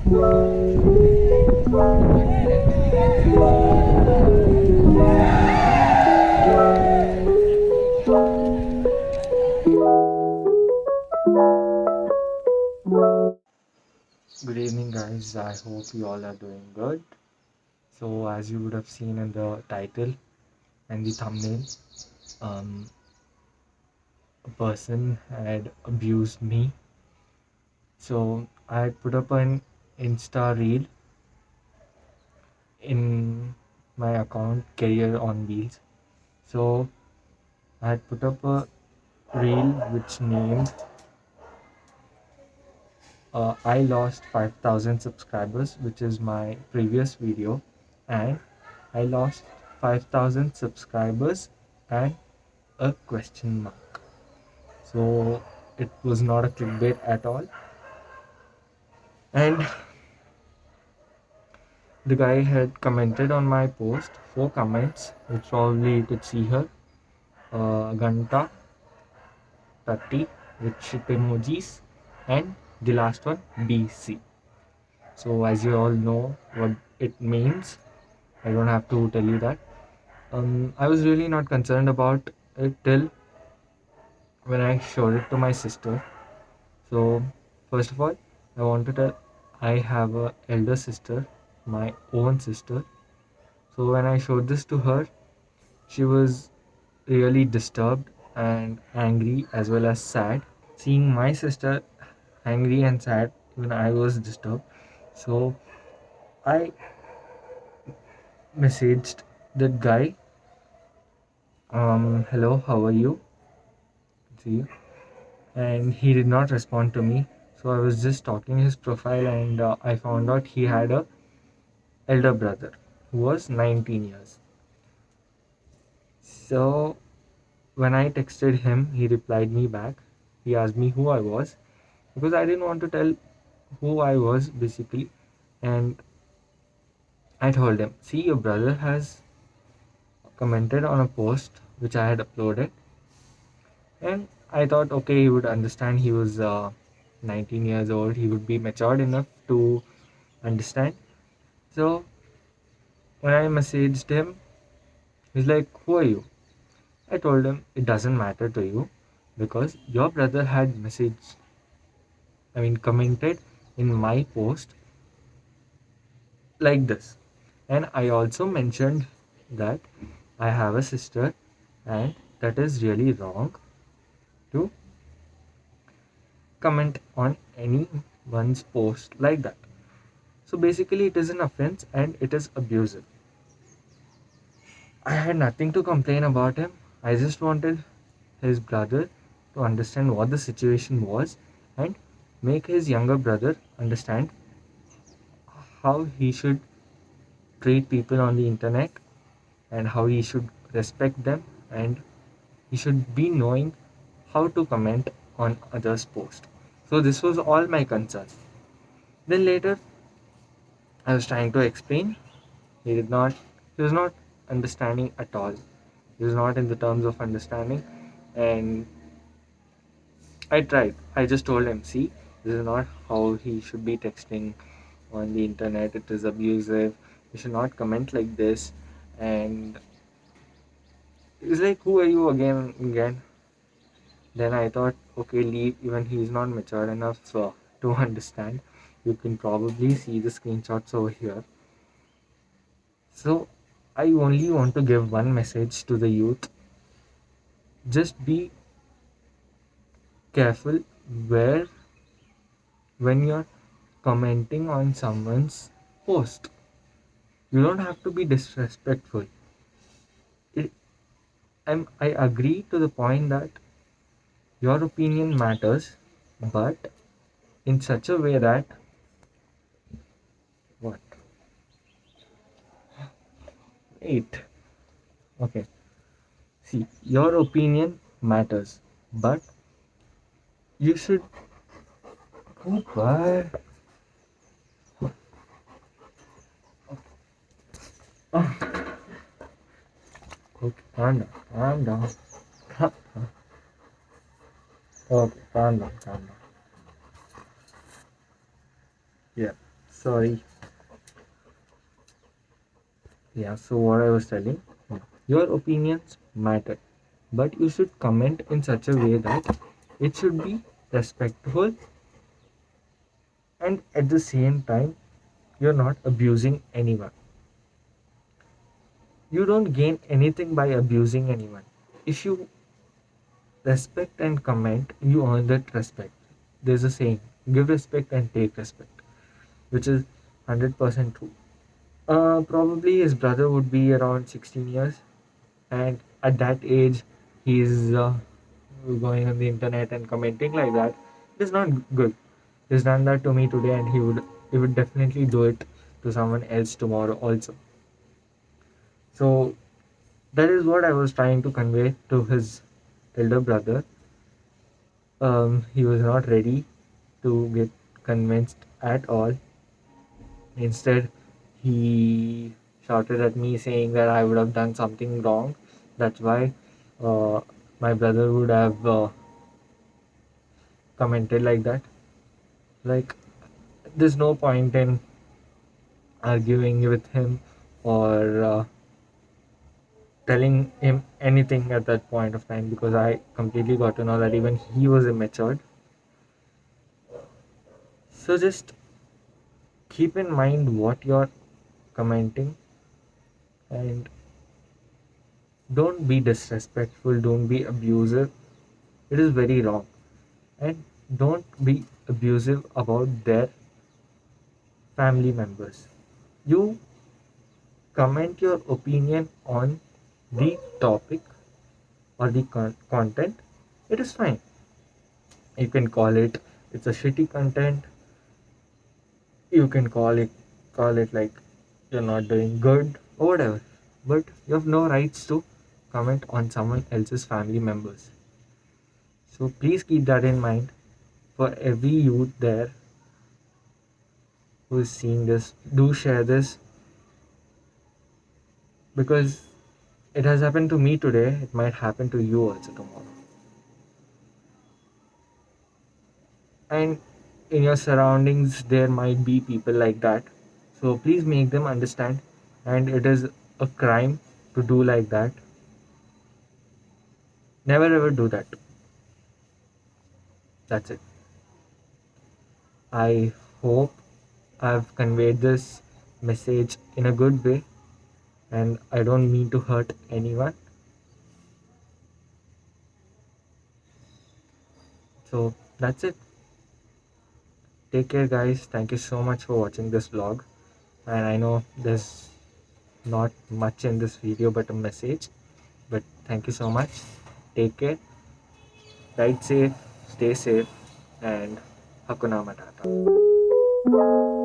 Good evening, guys. I hope you all are doing good. So, as you would have seen in the title and the thumbnail, um, a person had abused me. So, I had put up an Insta reel in my account, Career on Wheels. So, I had put up a reel which named I lost 5,000 subscribers, which is my previous video, and I lost 5,000 subscribers and a question mark. So it was not a clickbait at all. And the guy had commented on my post, four comments, which probably you could see here. Ganta, Tati, with ship emojis, and the last one, BC. So as you all know what it means, I don't have to tell you that. I was really not concerned about it till when I showed it to my sister. So, first of all, I want to tell I have a elder sister, my own sister. So when I showed this to her, she was really disturbed and angry as well as sad. Seeing my sister angry and sad, even I was disturbed. So I messaged that guy, hello, how are you? See you. And he did not respond to me. So I was just stalking his profile, and I found out he had a elder brother who was 19 years. So when I texted him, he replied me back. He asked me who I was because I didn't want to tell who I was basically. And I told him, see, your brother has commented on a post which I had uploaded. And I thought, okay, he would understand. He was 19 years old. He would be matured enough to understand. So when I messaged him, he's like, who are you? I told him it doesn't matter to you because your brother had commented in my post like this. And I also mentioned that I have a sister and that is really wrong to comment on anyone's post like that. So basically, it is an offense and it is abusive. I had nothing to complain about him. I just wanted his brother to understand what the situation was and make his younger brother understand how he should treat people on the internet and how he should respect them and he should be knowing how to comment on others' posts. So this was all my concern. Then later I was trying to explain. He was not understanding at all. He was not in the terms of understanding and I tried. I just told him, see, this is not how he should be texting on the internet. It is abusive. You should not comment like this. And he's like, who are you again? Then I thought, okay, leave. Even he's not mature enough to understand. You can probably see the screenshots over here. So I only want to give one message to the youth. Just be careful where when you're commenting on someone's post. You don't have to be disrespectful. It, I agree to the point that your opinion matters, but in such a way that what? Wait. Okay. See, your opinion matters, but you should. Cooper. Oh, okay, calm down, calm down. Okay, calm down, calm down. Yeah. Sorry. Yeah, so what I was telling, your opinions matter, but you should comment in such a way that it should be respectful, and at the same time you're not abusing anyone. You don't gain anything by abusing anyone. If you respect and comment, you earn that respect. There's a saying, give respect and take respect, which is 100% true. Probably his brother would be around 16 years, and at that age, he's going on the internet and commenting like that. It's not good. He's done that to me today, and he would definitely do it to someone else tomorrow also. So that is what I was trying to convey to his elder brother. He was not ready to get convinced at all. Instead, he shouted at me saying that I would have done something wrong. That's why uh, my brother would have commented like that. Like, there's no point in arguing with him or telling him anything at that point of time, because I completely got to know that even he was immature. So just keep in mind what you're commenting, and don't be disrespectful, don't be abusive. It is very wrong. And don't be abusive about their family members. You comment your opinion on the topic or the content. It is fine. You can call it it's a shitty content. You can call it like you're not doing good or whatever. But you have no rights to comment on someone else's family members. So please keep that in mind for every youth there who is seeing this. Do share this, because it has happened to me today. It might happen to you also tomorrow. And in your surroundings, there might be people like that. So please make them understand. And it is a crime to do like that. Never ever do that. That's it. I hope I've conveyed this message in a good way, and I don't mean to hurt anyone. So that's it. Take care, guys. Thank you so much for watching this vlog. And I know there's not much in this video but a message. But thank you so much. Take care. Ride safe. Stay safe. And Hakuna Matata.